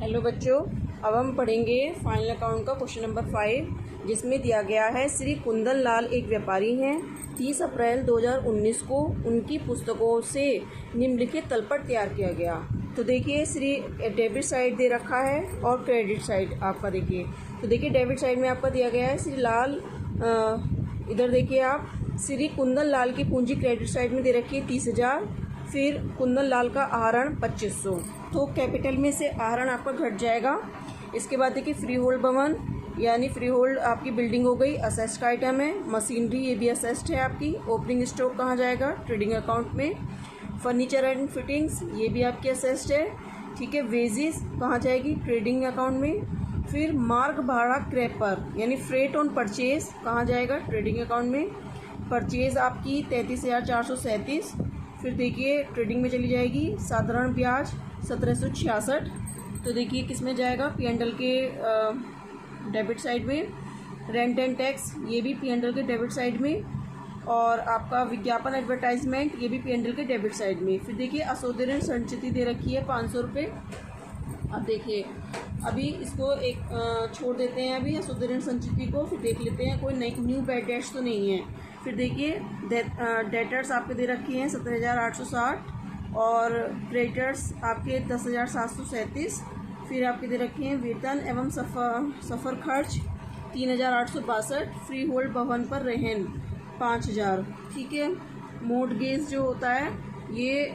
Hello बच्चों, अब हम पढ़ेंगे फाइनल अकाउंट का क्वेश्चन नंबर 5, जिसमें दिया गया है श्री कुंदन लाल एक व्यापारी हैं। 30 अप्रैल 2019 को उनकी पुस्तकों से निम्नलिखित तलपट तैयार किया गया। तो देखिए, श्री डेबिट साइड दे रखा है और क्रेडिट साइड आपका देखिए। तो देखिए, डेबिट साइड में आपका दिया गया है श्री लाल, इधर देखिए आप, श्री कुंदन लाल की पूंजी क्रेडिट साइड में दे रखी है 30,000। फिर कुंदन लाल का आहरण 2500, तो कैपिटल में से आहरण आपका घट जाएगा। इसके बाद देखिए, फ्री होल्ड भवन यानी फ्री होल्ड आपकी बिल्डिंग हो गई, असेस्ट का आइटम है। मशीनरी ये भी असेस्ट है आपकी। ओपनिंग स्टॉक कहाँ जाएगा? ट्रेडिंग अकाउंट में। फर्नीचर एंड फिटिंग्स ये भी आपकी असेस्ट है, ठीक है। वेजेस कहाँ जाएगी? ट्रेडिंग अकाउंट में। फिर मार्ग भाड़ा क्रैपर यानी फ्रेट ऑन परचेज कहाँ जाएगा? ट्रेडिंग अकाउंट में। परचेज आपकी 33,437। फिर देखिए, ट्रेडिंग में चली जाएगी। साधारण ब्याज 1766, तो देखिए किस में जाएगा? P&L के डेबिट साइड में। रेंट एंड टैक्स ये भी P&L के डेबिट साइड में। और आपका विज्ञापन एडवर्टाइजमेंट ये भी P&L के डेबिट साइड में। फिर देखिए, असोदरण संचिति दे रखी है 500 रुपये। अब देखिए, अभी इसको एक छोड़ देते हैं अभी असोदरण संचिति को, फिर देख लेते हैं कोई नई न्यू बैड डेट्स तो नहीं है। फिर देखिए, डेटर्स आपके दे रखी हैं 17,860 और क्रेडिटर्स आपके 10,737। फिर आपके दे रखे हैं वेतन एवं सफ़र खर्च 3,862। फ्री होल्ड भवन पर रहन 5,000, ठीक है। मोर्टगेज जो होता है ये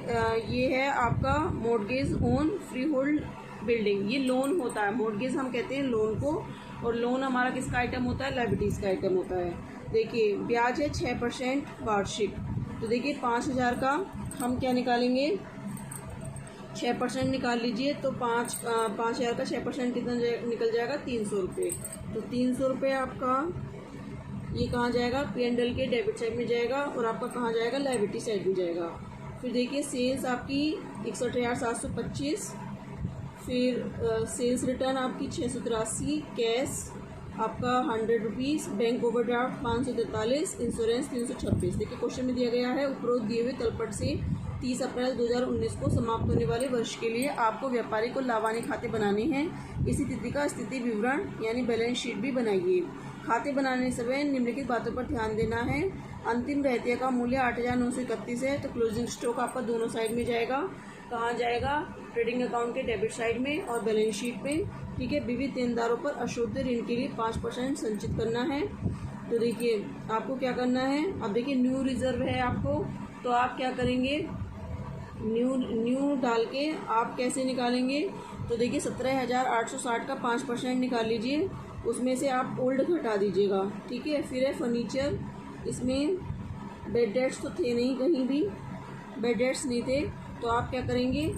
है आपका mortgage on free hold building, ये लोन होता है। मोर्टगेज हम कहते हैं लोन को, और लोन हमारा किसका आइटम होता है? लायबिलिटीज़ का आइटम होता है। देखिए, ब्याज है 6% वार्षिक। तो देखिए, 5,000 का हम क्या निकालेंगे? 6% निकाल लीजिए, तो 5,000 का 6% कितना निकल जाएगा? 300 रुपये। तो 300 रुपये आपका ये कहाँ जाएगा? P&L के डेबिट साइड में जाएगा, और आपका कहाँ जाएगा? लायबिलिटी साइड में जाएगा। फिर देखिए, सेल्स आपकी 61,725। फिर सेल्स रिटर्न आपकी 683। कैश आपका 100 रुपीज़। Bank overdraft 543। इंश्योरेंस 326। देखिए, क्वेश्चन में दिया गया है उपरोक्त दिए हुए तलपट से 30 अप्रैल 2019 को समाप्त होने वाले वर्ष के लिए आपको व्यापारी को लाभानी खाते बनाने हैं। इसी तिथि का स्थिति विवरण यानी बैलेंस शीट भी बनाइए। खाते बनाने समय निम्नलिखित बातों पर ध्यान देना है। अंतिम रहतिया का मूल्य 8,931 है, तो क्लोजिंग स्टॉक आपका दोनों साइड में जाएगा। कहाँ जाएगा? ट्रेडिंग अकाउंट के डेबिट साइड में और बैलेंस शीट में, ठीक है। विविध देनदारों पर अशुद्ध ऋण के लिए 5% संचित करना है। तो देखिए, आपको क्या करना है? अब देखिए, न्यू रिजर्व है आपको, तो आप क्या करेंगे? न्यू डाल के आप कैसे निकालेंगे? तो देखिए, 17,860 का 5% निकाल लीजिए, उसमें से आप ओल्ड घटा दीजिएगा, ठीक है। फिर है फर्नीचर, इसमें बेड डेट्स तो थे नहीं, कहीं भी बेड डेट्स नहीं थे, तो आप क्या करेंगे?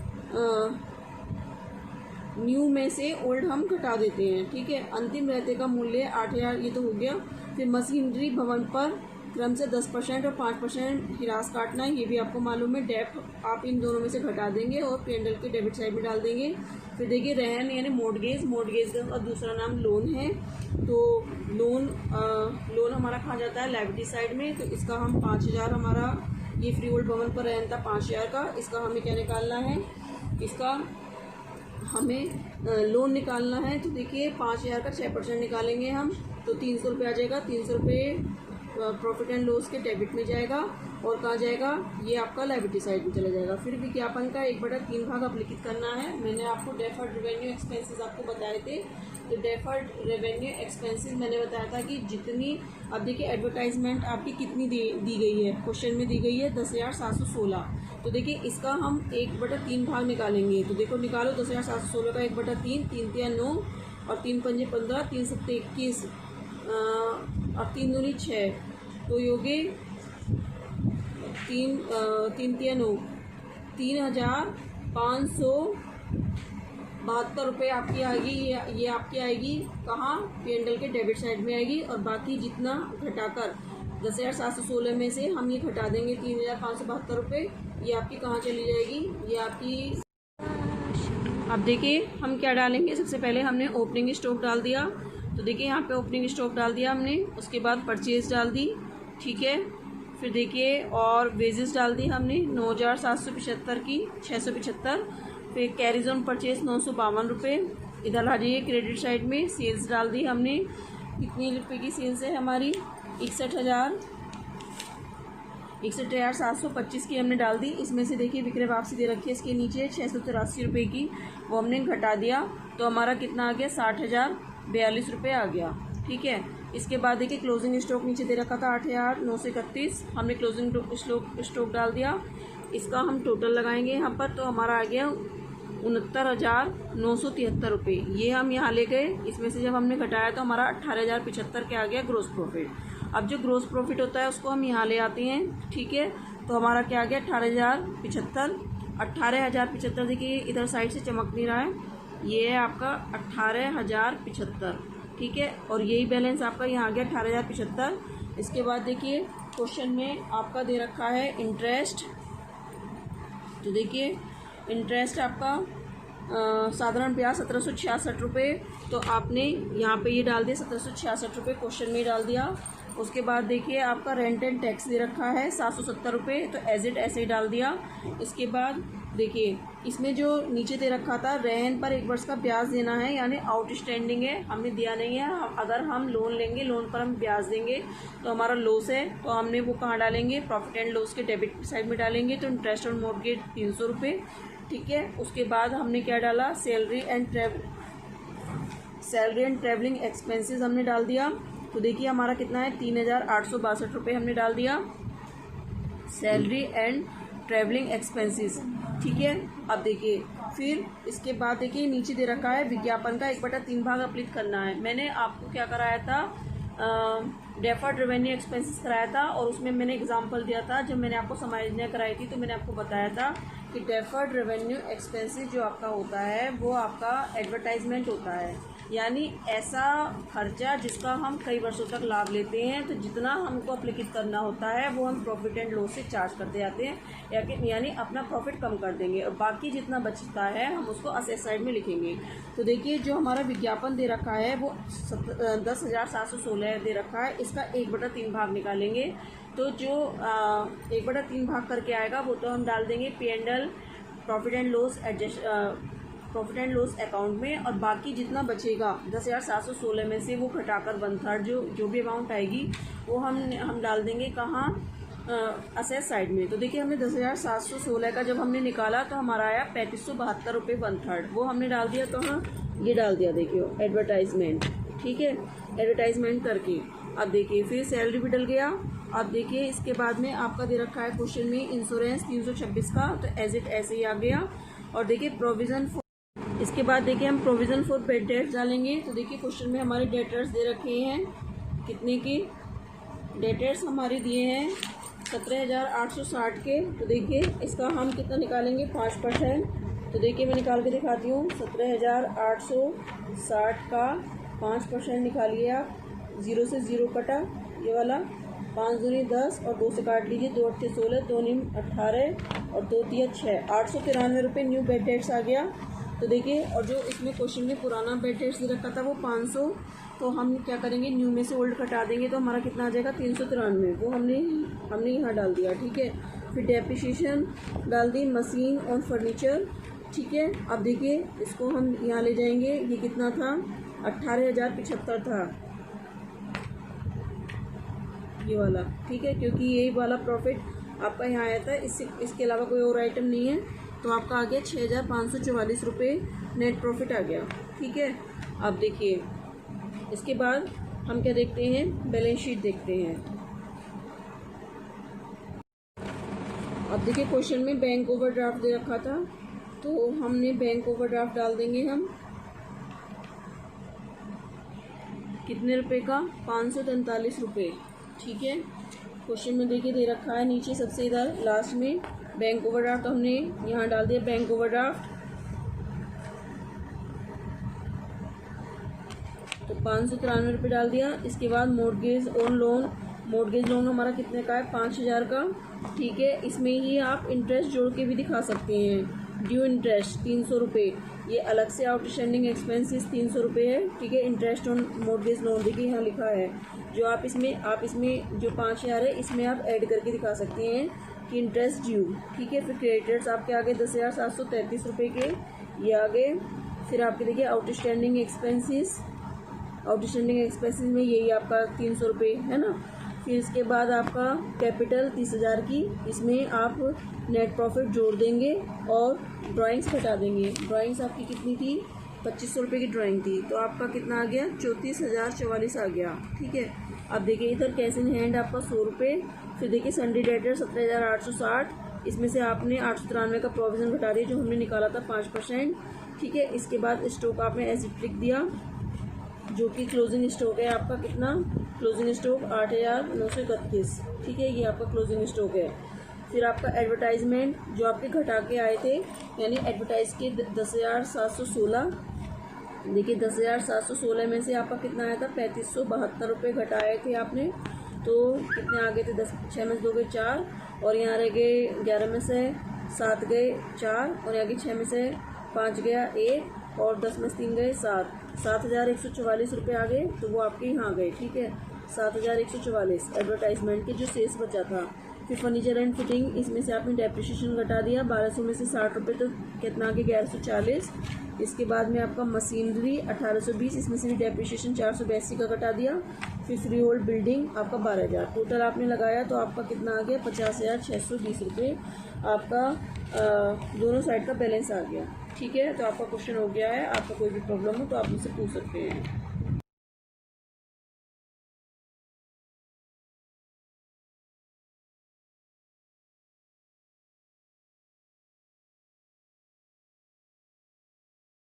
न्यू में से ओल्ड हम घटा देते हैं, ठीक है। अंतिम रहते का मूल्य 8,000, ये तो हो गया। फिर मशीनरी भवन पर क्रम से 10% और 5% हिरास काटना है, ये भी आपको मालूम है। डेप आप इन दोनों में से घटा देंगे और P&L के डेबिट साइड में डाल देंगे। फिर देखिए, रहन यानी मोर्टगेज का दूसरा नाम लोन है। तो लोन हमारा कहाँ जाता है? लायबिलिटी साइड में। तो इसका हम 5,000, हमारा ये फ्री होल्ड भवन पर रहन था 5,000 का, इसका हमें क्या निकालना है? इसका हमें लोन निकालना है। तो देखिए, 5,000 का 6% निकालेंगे हम, तो 300 रुपये आ जाएगा। 300 रुपये प्रॉफिट एंड लॉस के डेबिट में जाएगा, और कहाँ जाएगा? ये आपका लायबिलिटी साइड में चला जाएगा। फिर विज्ञापन का 1/3 भाग अभिलिखित करना है। मैंने आपको डेफर्ड रेवेन्यू एक्सपेंसेस आपको बताए थे। तो डेफर्ड रेवेन्यू एक्सपेंसेस मैंने बताया था कि जितनी, अब देखिए, एडवर्टाइजमेंट आपकी कितनी दी गई है? क्वेश्चन में दी गई है 10,716। तो देखिए, इसका हम 1/3 भाग निकालेंगे। तो देखो, निकालो 10,716 का 1/3, 3 तिया 9 और 3 पंजे 15, 3 सत्ते 21 और 3 दूनी 6, तो योगे 3 तिया 9, 3,572 रुपये आपकी आएगी। ये आपकी आएगी कहाँ? P&L के डेबिट साइड में आएगी। और बाकी जितना घटाकर 10,716 में से हम ये घटा देंगे 3,572 रुपये, ये आपकी कहाँ चली जाएगी? ये आपकी, अब देखिए, हम क्या डालेंगे? सबसे पहले हमने ओपनिंग स्टॉक डाल दिया, तो देखिए यहाँ पे ओपनिंग स्टॉक डाल दिया हमने। उसके बाद परचेज डाल दी, ठीक है। फिर देखिए, और वेजेस डाल दी हमने 9,775 की 675। फिर कैरीज ऑन परचेज 952 रुपये। इधर आ जाइए क्रेडिट साइड में, सेल्स डाल दी हमने। कितनी रुपये की सेल्स है हमारी? 61,725 की हमने डाल दी। इसमें से देखिए विक्रय वापसी दे रखी है इसके नीचे 683 रुपये की, वो हमने घटा दिया तो हमारा कितना आ गया? 60,042 रुपये आ गया। ठीक है, इसके बाद देखिए क्लोजिंग स्टॉक नीचे दे रखा था 8,931, हमने क्लोजिंग स्टॉक डाल दिया। इसका हम टोटल लगाएंगे यहाँ पर तो हमारा आ गया 69,973 रुपये। ये हम यहाँ ले गए, इसमें से जब हमने घटाया तो हमारा 18,075 के आ गया ग्रोस प्रॉफिट। अब जो ग्रोस प्रॉफिट होता है उसको हम यहाँ ले आते हैं। ठीक है, तो हमारा क्या आ गया? 18,075। देखिए इधर साइड से चमक नहीं रहा है, ये है आपका 18,075। ठीक है, और यही बैलेंस आपका यहाँ आ गया 18,075। इसके बाद देखिए क्वेश्चन में आपका दे रखा है इंटरेस्ट। तो देखिए इंटरेस्ट आपका साधारण ब्याज 1766 रुपये, तो आपने यहाँ पे ये डाल दिया 1766 रुपये, क्वेश्चन में डाल दिया। उसके बाद देखिए आपका रेंट एंड टैक्स दे रखा है 770 रुपये, तो एज इट ऐसे ही डाल दिया। इसके बाद देखिए इसमें जो नीचे दे रखा था रहन पर 1 वर्ष का ब्याज देना है, यानी आउटस्टैंडिंग है, हमने दिया नहीं है। अगर हम लोन लेंगे, लोन पर हम ब्याज देंगे तो हमारा लॉस है, तो हमने वो कहाँ डालेंगे? प्रॉफिट एंड लॉस के डेबिट साइड में डालेंगे। तो इंटरेस्ट ऑन मॉर्गेज 300 रुपये। ठीक है, उसके बाद हमने क्या डाला? सैलरी एंड ट्रैवलिंग एक्सपेंसेस हमने डाल दिया। तो देखिए हमारा कितना है? 3,862 रुपये हमने डाल दिया सैलरी एंड ट्रैवलिंग एक्सपेंसेस। ठीक है, अब देखिए फिर इसके बाद देखिए नीचे दे रखा है विज्ञापन का 1/3 भाग अपलित करना है। मैंने आपको क्या कराया था? डेफर्ड रेवेन्यू एक्सपेंसेस कराया था, और उसमें मैंने एग्जांपल दिया था। जब मैंने आपको समायोजन कराई थी तो मैंने आपको बताया था कि डेफर्ड रेवेन्यू एक्सपेंसेस जो आपका होता है वो आपका एडवर्टाइजमेंट होता है, यानी ऐसा खर्चा जिसका हम कई वर्षों तक लाभ लेते हैं, तो जितना हमको अप्लिकेट करना होता है वो हम प्रॉफिट एंड लॉस से चार्ज करते जाते हैं, यानी अपना प्रॉफिट कम कर देंगे, और बाकी जितना बचता है हम उसको असेट साइड में लिखेंगे। तो देखिए जो हमारा विज्ञापन दे रखा है वो 10,716 दे रखा है, इसका 1/3 भाग निकालेंगे। तो जो 1/3 भाग करके आएगा वो तो हम डाल देंगे P&L profit and loss account में, और बाकी जितना बचेगा 10,716 में से वो घटाकर 1/3 जो भी अमाउंट आएगी वो हम डाल देंगे कहाँ? असेट साइड में। तो देखिए हमने 10,716 का जब हमने निकाला तो हमारा आया 3,572 रुपये 1/3, वो हमने डाल दिया कहाँ? ये डाल दिया देखिए एडवर्टाइजमेंट। ठीक है, एडवर्टाइजमेंट करके अब देखिए फिर सैलरी भी डल गया। अब देखिए इसके बाद में आपका दे रखा है क्वेश्चन में इंश्योरेंस 326 का, तो एज इट ऐसे ही आ गया। और देखिए प्रोविज़न फॉर, इसके बाद देखिए हम प्रोविज़न फॉर बेड डेट्स डालेंगे। तो देखिए क्वेश्चन में हमारे डेटर्स दे रखे हैं, कितने की डेटर्स हमारे दिए हैं? 17,860 के। तो देखिए इसका हम कितना निकालेंगे? 5%। तो देखिए मैं निकाल के दिखाती हूँ। 17,860 का 5% निकालिए आप, 0 से 0 कटा ये वाला, 5 दूनी 10 और 2 से काट लीजिए, 2 8 16, 2 9 18 और 2 3 6, 893 रुपये न्यू बेड डेट्स आ गया। तो देखिए, और जो इसमें क्वेश्चन में पुराना बेड डेट्स दे रखा था वो 500, तो हम क्या करेंगे? न्यू में से ओल्ड कटा देंगे तो हमारा कितना आ जाएगा? 393, वो हमने यहाँ डाल दिया। ठीक है, फिर डेप्रिसिएशन डाल दी मशीन और फर्नीचर। ठीक है, अब देखिए इसको हम यहाँ ले जाएंगे, ये कितना था? 18,075 था ये वाला। ठीक है, क्योंकि यही वाला प्रॉफिट आपका यहाँ आया था, इसके अलावा कोई और आइटम नहीं है, तो आपका आ गया 6,544 रुपये नेट प्रॉफिट आ गया। ठीक है, अब देखिए इसके बाद हम क्या देखते हैं? बैलेंस शीट देखते हैं। अब देखिए क्वेश्चन में बैंक ओवरड्राफ्ट दे रखा था, तो हमने बैंक ओवरड्राफ्ट डाल देंगे हम, कितने रुपए का? 543 रुपये। ठीक है, क्वेश्चन में देखिए दे रखा है नीचे सबसे इधर लास्ट में बैंक ओवरड्राफ्ट, तो हमने यहाँ डाल दिया बैंक ओवरड्राफ्ट, तो 593 रुपये डाल दिया। इसके बाद मॉर्गेज लोन हमारा कितने का है? 5,000 का। ठीक है, इसमें ही आप इंटरेस्ट जोड़ के भी दिखा सकते हैं। ड्यू इंटरेस्ट 300 रुपये, ये अलग से आउटस्टैंडिंग एक्सपेंसेस 300 रुपये है। ठीक है, इंटरेस्ट ऑन मॉर्गेज लोन देखिए यहाँ लिखा है, जो आप इसमें जो 5,000 है इसमें आप ऐड करके दिखा सकते हैं कि इंटरेस्ट ड्यू, ठीक है। फिर क्रेडिटर्स आपके आगे 10,733 रुपये के ये आ गए। फिर आपके देखिए आउटस्टैंडिंग एक्सपेंसेस, आउटस्टैंडिंग एक्सपेंसेस में यही आपका 300 रुपये है ना। फिर इसके बाद आपका कैपिटल 30,000 की, इसमें आप नेट प्रॉफिट जोड़ देंगे और ड्राइंग्स घटा देंगे। ड्राइंग्स आपकी कितनी थी, 2500 रुपये की ड्राइंग थी, तो आपका कितना आ गया, 34,044 आ गया, ठीक है। अब देखिए इधर कैश इन हैंड आपका 100 रुपये। फिर देखिए सन्डे डेटर 17,860, इसमें से आपने 893 का प्रोविज़न घटा दिया जो हमने निकाला था 5%, ठीक है। इसके बाद स्टॉक आपने एसिड लिख दिया जो कि क्लोजिंग स्टॉक है आपका कितना, क्लोजिंग स्टॉक 8,931, ठीक है, ये आपका क्लोजिंग स्टॉक है। फिर आपका एडवर्टाइजमेंट जो आपके घटा के आए थे, यानी एडवर्टाइज के 10,716, देखिए 10,716 में से आपका कितना आया था, 3572 रुपये घटाए थे आपने, तो कितने आ गए थे, 6 में से 2 गए 4, और यहाँ रह गए 11 में से 7 गए 4, और यहाँ के 6 में से 5 गया 1, और 10 में से 3 गए 7, 7,144 रुपये आ गए, तो वो आपके यहाँ गए, ठीक है, 7,144 एडवर्टाइजमेंट के जो शेष बचा था। फिर फर्नीचर एंड फिटिंग, इसमें से आपने डेप्रिसिएशन घटा दिया, 1200 में से 60 रुपये, तो कितना आ गया, 1140। इसके बाद में आपका मशीनरी 1820, इसमें से भी डेप्रिसिएशन 482 का घटा दिया। फिर फ्री होल्ड बिल्डिंग आपका 12,000, टोटल आपने लगाया तो आपका कितना आ गया, 50,620 रुपये आपका दोनों साइड का बैलेंस आ गया, ठीक है। तो आपका क्वेश्चन हो गया है। आपका कोई भी प्रॉब्लम हो तो आप मुझसे पूछ सकते हैं।